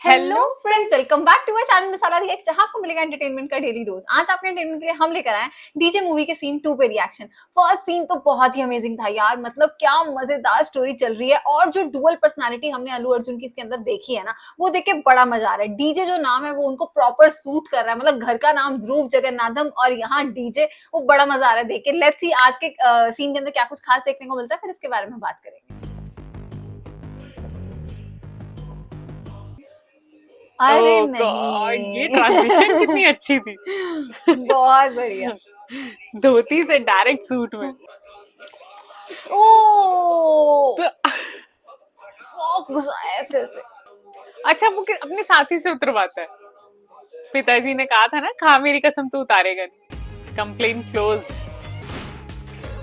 Hello friends, welcome back to our channel Masala React, जहां आपको मिलेगा एंटरटेनमेंट का डेली डोज। आज आपके एंटरटेनमेंट के लिए हम लेकर आए हैं डीजे मूवी के सीन 2 पे रिएक्शन। फर्स्ट सीन तो बहुत ही अमेजिंग था यार, मतलब क्या मजेदार स्टोरी चल रही है और जो डुअल पर्सनालिटी हमने अल्लू अर्जुन की इसके अंदर देखी है ना, वो देख के बड़ा मजा आ रहा है। डीजे जो नाम है वो उनको प्रॉपर सूट कर रहा है, मतलब घर का नाम ध्रुव जगन्नाथम और यहाँ डीजे, वो बड़ा मजा आ रहा है देख के। लेट्स सी आज के सीन के अंदर क्या कुछ खास देखने को मिलता है, फिर इसके बारे में बात करेंगे। अरे नहीं, ये ट्रांजिशन कितनी अच्छी थी। बहुत बढ़िया। धोती से डायरेक्ट सूट में। ओ तो गुस्सा ऐसे ऐसे। अच्छा, वो अपने साथी से उतरवाता है। पिताजी ने कहा था ना, खा मेरी कसम तो उतारेगा नहीं। Complain closed.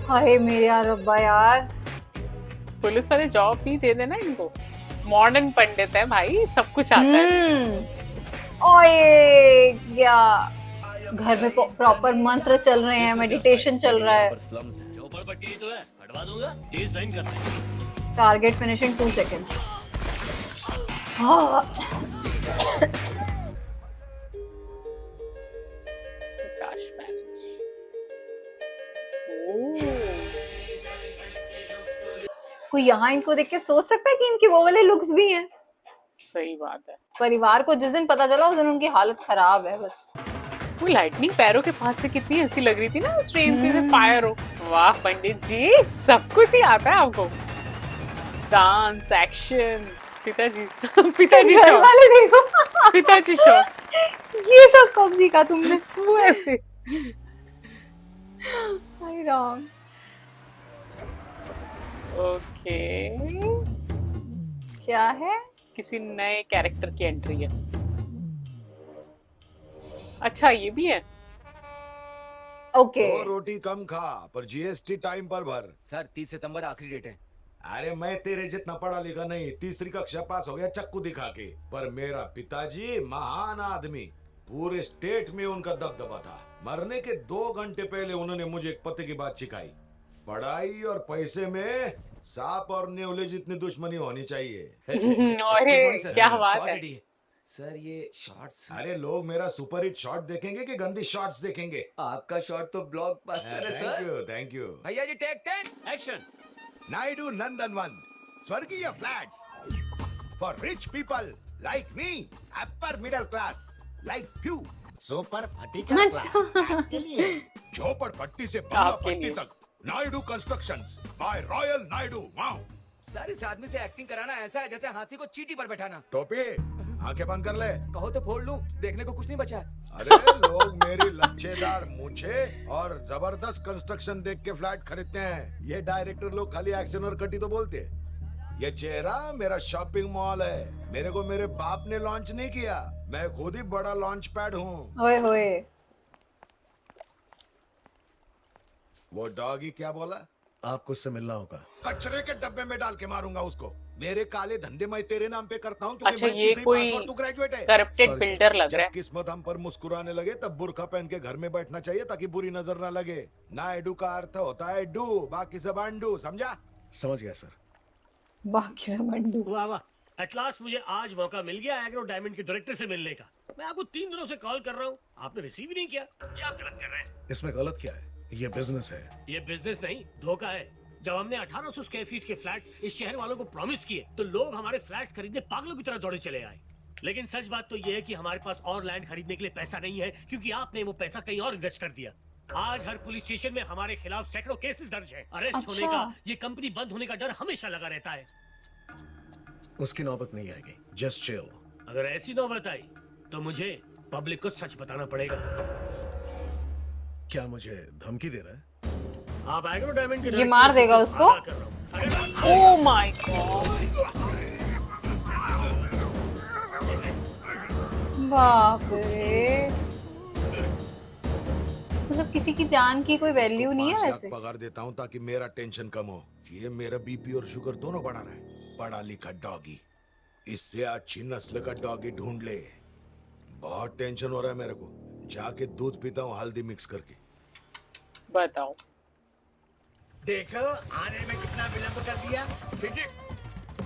हाय मेरे यार रब्बा यार, पुलिस वाले जॉब भी दे देना इनको। मॉडर्न पंडित है भाई, सब कुछ आता है। ओए क्या घर में प्रॉपर मंत्र चल रहे हैं, मेडिटेशन चल रहा है। Target finish in 2 seconds. कोई यहाँ इनको देख के सोच सकता है कि इनके वो वाले लुक्स भी हैं। सही बात है। परिवार को जिस दिन पता चला उस दिन उनकी हालत खराब है बस। वो लाइटनिंग पैरों के पास से कितनी हंसी लग रही थी ना, स्ट्रेन से फायर हो। वाह पंडित जी, सब कुछ ही आता है आपको। Dance, action. पिताजी पिताजी घर वाले देखो, पिताजी शॉट। ये सब कब सीखा तुमने? वो ऐसे। हाय राम। ओके, क्या है? किसी नए कैरेक्टर की एंट्री है। अच्छा, ये भी है। ओके। तो रोटी कम खा पर जीएसटी टाइम पर भर। सर 30 सितंबर आखिरी डेट है। अरे मैं तेरे जितना पढ़ा लिखा नहीं, तीसरी कक्षा पास हो गया चक्कू दिखा के। पर मेरा पिताजी महान आदमी, पूरे स्टेट में उनका दबदबा था। मरने के 2 घंटे पहले उन्होंने मुझे एक पते की बात सिखाई। पढ़ाई और पैसे में सांप और नेवले जितनी दुश्मनी होनी चाहिए। अरे क्या बात है। सर ये शॉर्ट्स। अरे लोग मेरा सुपर हिट शॉट देखेंगे कि गंदी शॉट्स देखेंगे? आपका शॉट तो ब्लॉकबस्टर है सर। Thank you. भैया जी टेक 10 एक्शन। नायडू नंदनवन स्वर्गीय flats for rich people like me, upper middle class like you, super furniture class के लिए, झोपड़पट्टी से बंगलापट्टी तक, Naidu constructions by Royal Naidu. Wow sir, इस आदमी से एक्टिंग कराना ऐसा है जैसे हाथी को चींटी पर बैठाना। टोपी आंखें बंद कर ले। कहो तो फोड़ लूं, देखने को कुछ नहीं बचा। अरे लोग मेरी लच्छेदार मूछे और जबरदस्त कंस्ट्रक्शन देख के फ्लैट खरीदते हैं। ये डायरेक्टर लोग खाली एक्शन और कटी तो बोलते हैं। ये चेहरा मेरा शॉपिंग मॉल है। मेरे को मेरे बाप ने लॉन्च नहीं किया, मैं खुद ही बड़ा लॉन्च पैड हूँ। ओए होए। वो डॉगी क्या बोला? आपको उससे मिलना होगा। कचरे के डब्बे में डाल के मारूंगा उसको। मेरे काले धंधे मैं तेरे नाम पे करता हूँ अच्छा, ये कोई ग्रेजुएट है। करप्टेड बिल्डर लग रहा है। किस्मत हम पर मुस्कुराने लगे तब बुर्का पहन के घर में बैठना चाहिए ताकि बुरी नजर ना लगे। नायडू का अर्थ होता है डू, बाकी सब अंडू, समझा? समझ गया सर। बाकी सब अंडू। वाह वाह, एट लास्ट मुझे आज मौका मिल गया एग्रो डायमंड के डायरेक्टर से मिलने का। मैं आपको 3 दिनों से कॉल कर रहा हूँ, आपने रिसीव ही नहीं किया। ये आप गलत कर रहे हैं। इसमें गलत क्या है? ये बिजनेस है। ये बिजनेस नहीं, धोखा है। जब हमने 1800 स्क्वायर फीट के फ्लैट्स इस शहर वालों को प्रॉमिस किए तो लोग हमारे फ्लैट्स खरीदने पागलों की तरह दौड़े चले आए। लेकिन सच बात तो ये है कि हमारे पास और लैंड खरीदने के लिए पैसा नहीं है, क्योंकि आपने वो पैसा कहीं और इन्वेस्ट कर दिया। आज हर पुलिस स्टेशन में हमारे खिलाफ सैकड़ों केसेस दर्ज है। अरेस्ट होने का, ये कंपनी बंद होने का डर हमेशा लगा रहता है। उसकी नौबत नहीं आएगी, जस्ट चिल। अगर ऐसी नौबत आई तो मुझे पब्लिक को सच बताना पड़ेगा। क्या मुझे धमकी दे रहा है? आप एग्रो डायमंड के ये मार देगा उसको। ओह माय गॉड, बाप रे, मतलब किसी की जान की कोई वैल्यू नहीं है वैसे। पगार देता हूँ ताकि मेरा टेंशन कम हो। ये मेरा बीपी और शुगर दोनों बढ़ा रहा है। पढ़ा लिखा डॉगी, इससे अच्छी नस्ल का डॉगी ढूंढ ले। बहुत टेंशन हो रहा है मेरे को। जाके दूध पीता हूँ हल्दी मिक्स करके। बताओ। देखो आने में कितना विलंब कर दिया।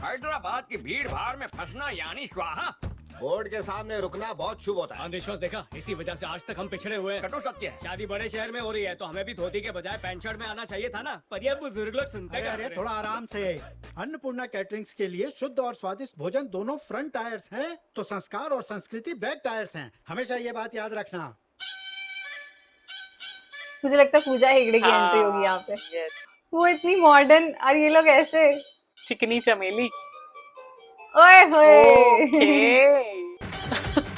हैदराबाद की भीड़ भाड़ में फंसना यानी स्वाहा। बोर्ड के सामने रुकना बहुत शुभ होता है। अंधविश्वास देखा, इसी वजह से आज तक हम पिछड़े हुए हैं। कटो सत्य है। शादी बड़े शहर में हो रही है तो हमें भी धोती के बजाय पैंट शर्ट में आना चाहिए था ना, पर ये बुजुर्ग लोग सुनते अरे क्या अरे रहे? थोड़ा आराम से। अन्नपूर्णा कैटरिंग्स के लिए शुद्ध और स्वादिष्ट भोजन दोनों फ्रंट टायर्स हैं, तो संस्कार और संस्कृति बैक टायर्स हैं। हमेशा ये बात याद रखना। मुझे लगता है पूजा हेगड़े की हाँ, एंट्री होगी यहाँ पे। yes. वो इतनी मॉडर्न और ये लोग ऐसे, चिकनी चमेली। ओए होए।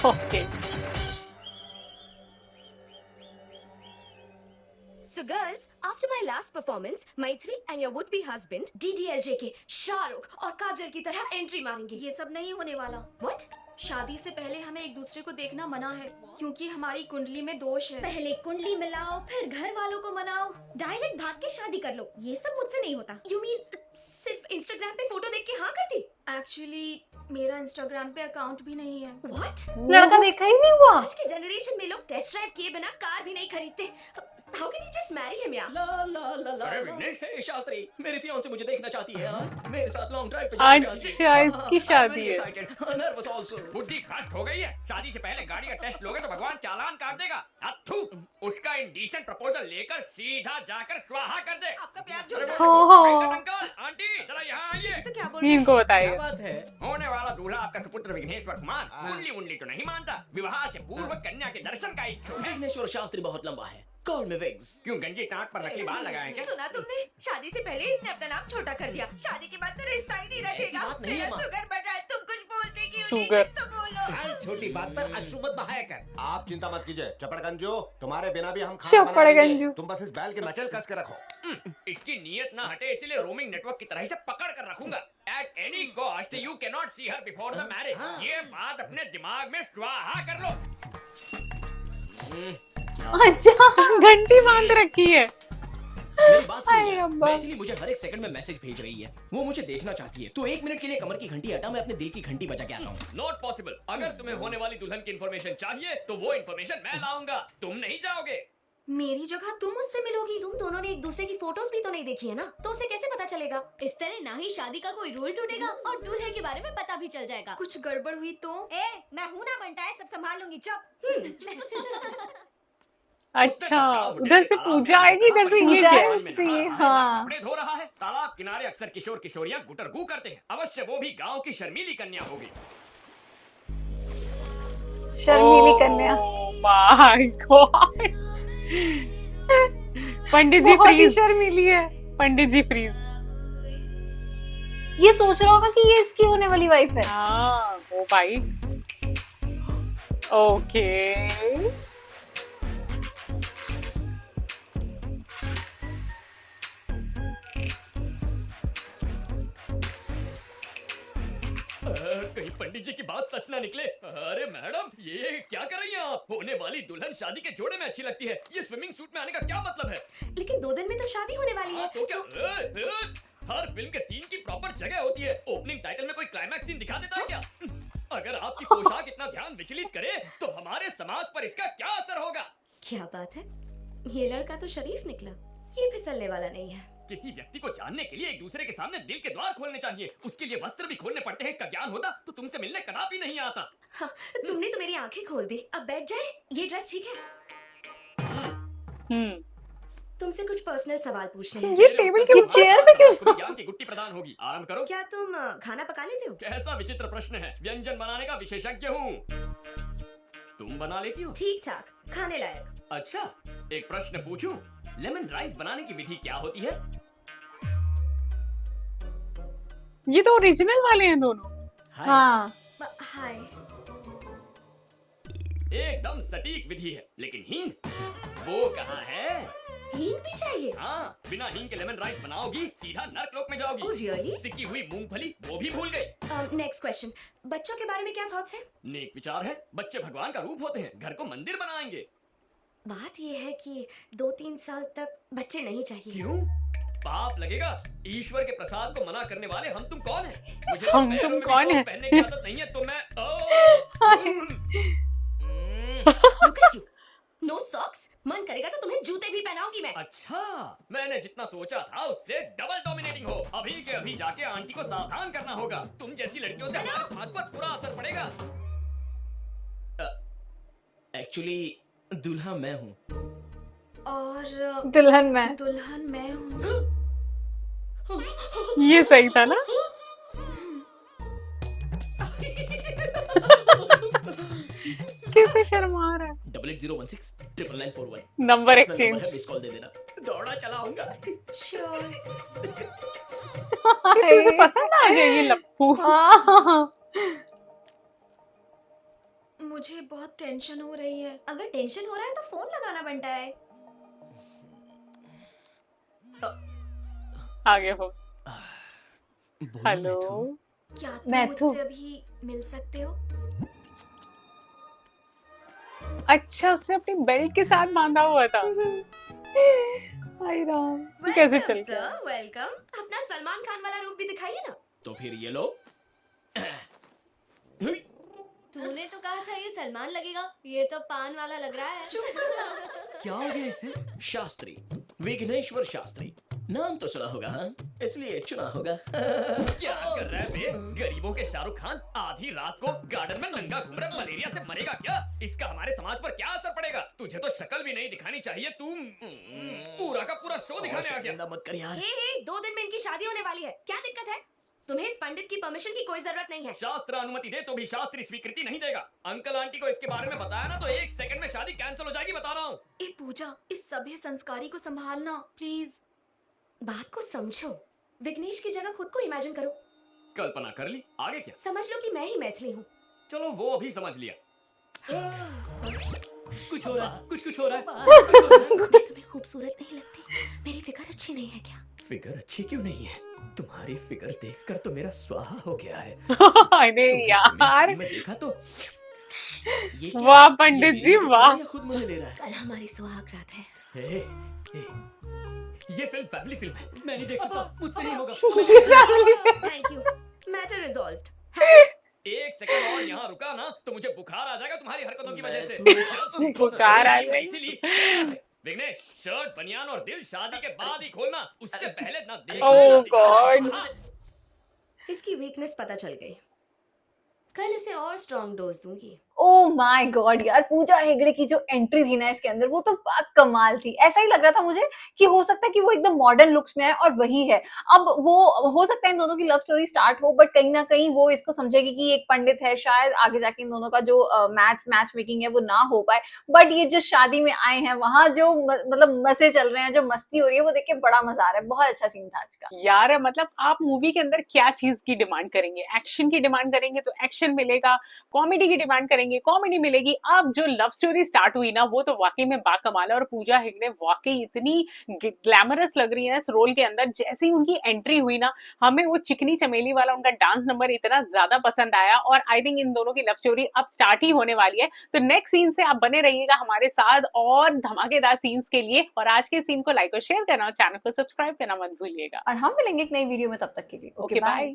Okay okay. So girls, after my last performance, Maitri and your would-be husband, DDLJ के शाहरुख और काजल की तरह एंट्री मारेंगे। ये सब नहीं होने वाला। What? शादी से पहले हमें एक दूसरे को देखना मना है, क्योंकि हमारी कुंडली में दोष है। पहले कुंडली मिलाओ, फिर घर वालों को मनाओ, डायरेक्ट भाग के शादी कर लो। ये सब मुझसे नहीं होता। You mean सिर्फ इंस्टाग्राम पे फोटो देख के हाँ कर दी? एक्चुअली मेरा इंस्टाग्राम पे अकाउंट भी नहीं है। What? लड़का देखा ही नहीं हुआ। आज के जनरेशन में लोग टेस्ट ड्राइव किए बिना कार भी नहीं खरीदते। How can you just marry him यार? ला ला ला ला। अरे विघ्नेश, हे शास्त्री, मेरी फियांसे मुझे देखना चाहती है यार। मेरे साथ लॉन्ग ड्राइव पे अच्छा, इसकी शादी है। Nervous also. बुद्धि भ्रष्ट हो गई है। शादी से पहले गाड़ी का टेस्ट लोगे तो भगवान चालान काट देगा। अथू, उसका इंडिसेंट प्रपोजल लेकर सीधा जाकर स्वाहा कर दे। आपका प्यार अंकल, आंटी, जरा यहाँ आइए। तो क्या ये इनको बताइए। बात है? होने वाला दूल्हा आपका सुपुत्र विघ्नेश्वर कुमार कुंडली उंडली तो नहीं मानता, विवाह से पूर्व कन्या के दर्शन का इच्छुक है। विघ्नेश्वर शास्त्री बहुत लंबा है। कॉल मी विग्स। क्यों गंजी टाट पर नकली बाल लगाए क्या? सुना तुमने? शादी से पहले इसने अपना नाम छोटा कर दिया। शादी के बाद तो रिश्ता ही नहीं ऐसी रखेगा। बात नहीं है, मेरा माँ। शुगर बढ़ रहा है, तुम कुछ बोलते क्यों नहीं? शुगर। कुछ तो बोलो। हर छोटी बात पर अश्रु मत बहाया कर। आप चिंता मत कीजिए चपड़गंजो, तुम्हारे बिना भी हम खाना बना चपड़गंजू। लेंगे। तुम बस इस बैल की नकेल कस के रखो। इसकी नीयत ना हटे इसलिए रोमिंग नेटवर्क की तरह से पकड़ कर रखूंगा। At any cost you cannot see her before the marriage। ये बात अपने दिमाग में स्वाहा कर लो। अच्छा, घंटी बांध रखी है। मेरी बात अरे सुनिए। अब्बा। मैथिली मुझे हर एक सेकंड में मैसेज भेज रही है। वो मुझे देखना चाहती है। तो 1 मिनट के लिए कमर की घंटी हटा, मैं अपने दिल की घंटी बजा के आता हूँ। Not possible. अगर तुम्हें होने वाली दुल्हन की इंफॉर्मेशन चाहिए तो वो इंफॉर्मेशन मैं लाऊंगा, तुम नहीं जाओगे। मेरी जगह तुम मुझसे मिलोगी। तुम दोनों ने एक दूसरे की फोटोज भी तो नहीं देखी है ना, तो उसे कैसे पता चलेगा? इस तरह ना ही शादी का कोई रूल टूटेगा और दूल्हे के बारे में पता भी चल जाएगा। कुछ गड़बड़ हुई तो? मैं हूं ना बनता है, सब संभाल लूंगी। चुप। अच्छा, उधर से पूजा आएगी, इधर से ये पूजा क्या है। है? सी, हाँ। कपड़े धो रहा है। तालाब किनारे अक्सर किशोर किशोरियां गुटरगू करते हैं। अवश्य वो भी गांव की शर्मीली कन्या होगी। शर्मीली कन्या। My God. पंडित जी बहुत ही फ्रीज। शर्मीली है। पंडित जी फ्रीज। ये सोच रहा होगा कि ये इसकी होने वाली वाइफ है। हाँ, ओ भाई। ओके। कहीं पंडित जी की बात सच ना निकले। अरे मैडम, ये क्या कर रही हैं आप? होने वाली दुल्हन शादी के जोड़े में अच्छी लगती है। ये स्विमिंग सूट में आने का क्या मतलब है? लेकिन 2 दिन में तो शादी होने वाली है। तो क्या हर फिल्म के सीन की प्रॉपर जगह होती है। ओपनिंग टाइटल में कोई क्लाइमैक्स सीन दिखा देता है क्या? अगर आपकी पोशाक इतना ध्यान विचलित करे तो हमारे समाज पर इसका क्या असर होगा? क्या बात है, ये लड़का तो शरीफ निकला। ये फिसलने वाला नहीं है। किसी व्यक्ति को जानने के लिए एक दूसरे के सामने दिल के द्वार खोलने चाहिए। उसके लिए वस्त्र भी खोलने पड़ते हैं। इसका ज्ञान होता तो तुमसे मिलने कदापि नहीं आता। हाँ, तुमने तो मेरी आंखें खोल दी। अब बैठ जाए। ये ड्रेस ठीक है? तुमसे कुछ पर्सनल सवाल पूछने हैं। ये टेबल के चेयर पे क्यों? तुम्हें ज्ञान की गुट्टी प्रदान होगी। आराम करो। क्या तुम खाना पका लेते हो? कैसा विचित्र प्रश्न है। व्यंजन बनाने का विशेषज्ञ हूँ। तुम बना लेती हो? ठीक ठाक, खाने लायक। अच्छा, एक प्रश्न पूछूं? लेमन राइस बनाने की विधि क्या होती है? ये तो ओरिजिनल वाले हैं दोनों। हाँ। हाय। एकदम सटीक विधि है, लेकिन हींग वो कहाँ है? हींग भी चाहिए? हाँ, बिना हींग के लेमन राइस बनाओगी सीधा नर्कलोक में जाओगी। Oh, really? सिकी हुई मूंगफली वो भी भूल गई। Next question. बच्चों के बारे में क्या थॉट्स है? नेक विचार है। बच्चे भगवान का रूप होते हैं। घर को मंदिर बनाएंगे। बात ये है कि 2-3 साल तक बच्चे नहीं चाहिए। क्यों? पाप लगेगा। ईश्वर के प्रसाद को मना करने वाले हम तुम कौन है? मुझे हम पैरों तुम में भी कौन सॉक्स है? पहनने की आदत नहीं है तो मैं Look at you. No socks? मन करेगा तो तुम्हें जूते भी पहनाऊंगी मैं। अच्छा, मैंने जितना सोचा था उससे डबल डोमिनेटिंग हो। अभी के अभी जाके आंटी को सावधान करना होगा। तुम जैसी लड़कियों से हमारे समाज पर बुरा असर पड़ेगा। एक्चुअली दूल्हा मैं हूँ। और दुल्हन में। दुल्हन मैं हूँ। ये सही था ना? कैसे शर्मा रहा है। 8801699941 नंबर पर्सनल एक्सचेंज। नंबर है, मिस कॉल दे देना। दौड़ा चला आऊंगा। श्योर। तुझे पसंद आ गया ये लप्पू? हाँ। मुझे बहुत टेंशन हो रही है। अगर टेंशन हो रहा है तो फोन लगाना बनता है। आगे हो। बोलो हेलो। मैथु। क्या तुम मैथु। मुझसे अभी मिल सकते हो? अच्छा, उसने अपनी बेल्ट के साथ बांधा हुआ था। हाय राम। कैसे चल गया? Sir welcome. अपना सलमान खान वाला रूप भी दिखाइए ना। तो फिर ये लो। तूने तो कहा था ये सलमान लगेगा, ये तो पान वाला लग रहा है। क्या हो गया इसे? शास्त्री, विघ्नेश्वर शास्त्री। नाम तो सुना होगा, हाँ? इसलिए चुना होगा। क्या कर रहा है बे? गरीबों के शाहरुख खान आधी रात को गार्डन में नंगा घूम रहा है, मलेरिया से मरेगा क्या? इसका हमारे समाज पर क्या असर पड़ेगा? तुझे तो शक्ल भी नहीं दिखानी चाहिए, तू पूरा का पूरा शो दिखाने आ गया। गंदा मत कर यार। हे 2 दिन में इनकी शादी होने वाली है, क्या दिक्कत है? तुम्हें इस पंडित की परमिशन की कोई जरूरत नहीं है। शास्त्र अनुमति दे तो भी शास्त्री स्वीकृति नहीं देगा। अंकल आंटी को इसके बारे में बताया ना तो 1 सेकंड में शादी कैंसिल हो जाएगी, बता रहा हूँ। ए पूजा, इस सभ्य संस्कारी को संभालना प्लीज। बात को समझो। विघ्नेश की जगह खुद को इमेजिन करो। कल्पना कर ली, आगे क्या? समझ लो कि मैं ही मैथिली हूँ। चलो वो भी समझ लिया। कुछ हो रहा है, कुछ हो रहा है। मैं तुम्हें खूबसूरत नहीं लगती? मेरी फिगर अच्छी नहीं है क्या? फिगर अच्छी क्यों नहीं है? तुम्हारी फिगर देखकर तो मेरा स्वाहा हो गया है। अरे यार, मैं देखा तो ये क्या? वाह पंडित ये जी, मेरी वाह। तो खुद मुझे ले रहा है। कल हमारी सुहाग रात है। ए, ए, ये फिल्म फैमिली फिल्म है, मैं नहीं देख सकता, मुझसे नहीं होगा। Thank you. Matter resolved. 1 second और यहाँ रुका ना तो मुझे बुखार आ जाएगा तुम्हारी हरकतों की वजह से। बुखार आ गई थी। विघ्नेश, शर्ट, बनियान और दिल शादी के बाद ही खोलना, उससे पहले ना देख। ओह गॉड। इसकी वीकनेस पता चल गई। कल इसे और स्ट्रॉन्ग डोज दूंगी। ओ माय गॉड यार, पूजा हेगड़े की जो एंट्री थी ना इसके अंदर, वो तो कमाल थी। ऐसा ही लग रहा था मुझे कि हो सकता है कि वो एकदम मॉडर्न लुक्स में है और वही है। अब वो हो सकता है इन दोनों की लव स्टोरी स्टार्ट हो, बट कहीं ना कहीं वो इसको समझेगी कि एक पंडित है, शायद आगे जाके इन दोनों का जो मैच मेकिंग है वो ना हो पाए। बट ये जिस शादी में आए हैं वहां जो मतलब मजे चल रहे हैं, जो मस्ती हो रही है, वो देख के बड़ा मजा आ रहा है। बहुत अच्छा सीन था आज का यार। मतलब आप मूवी के अंदर क्या चीज की डिमांड करेंगे? एक्शन की डिमांड करेंगे तो एक्शन मिलेगा, कॉमेडी की डिमांड करेंगे कॉमेडी मिलेगी। अब जो लव स्टोरी स्टार्ट हुई ना, वो तो वाकई में बाकमाल है। और पूजा हेगड़े वाकई इतनी ग्लैमरस लग रही है इस रोल के अंदर। जैसे ही उनकी एंट्री हुई ना, हमें वो चिकनी चमेली वाला उनका डांस नंबर इतना ज्यादा पसंद आया। और आई थिंक इन दोनों की लव स्टोरी अब स्टार्ट ही होने वाली है। तो नेक्स्ट सीन से आप बने रहिएगा हमारे साथ और धमाकेदार सीन्स के लिए। और आज के सीन को लाइक और शेयर करना और चैनल को सब्सक्राइब करना मत भूलिएगा। और हम मिलेंगे एक नई वीडियो में, तब तक के लिए ओके बाय।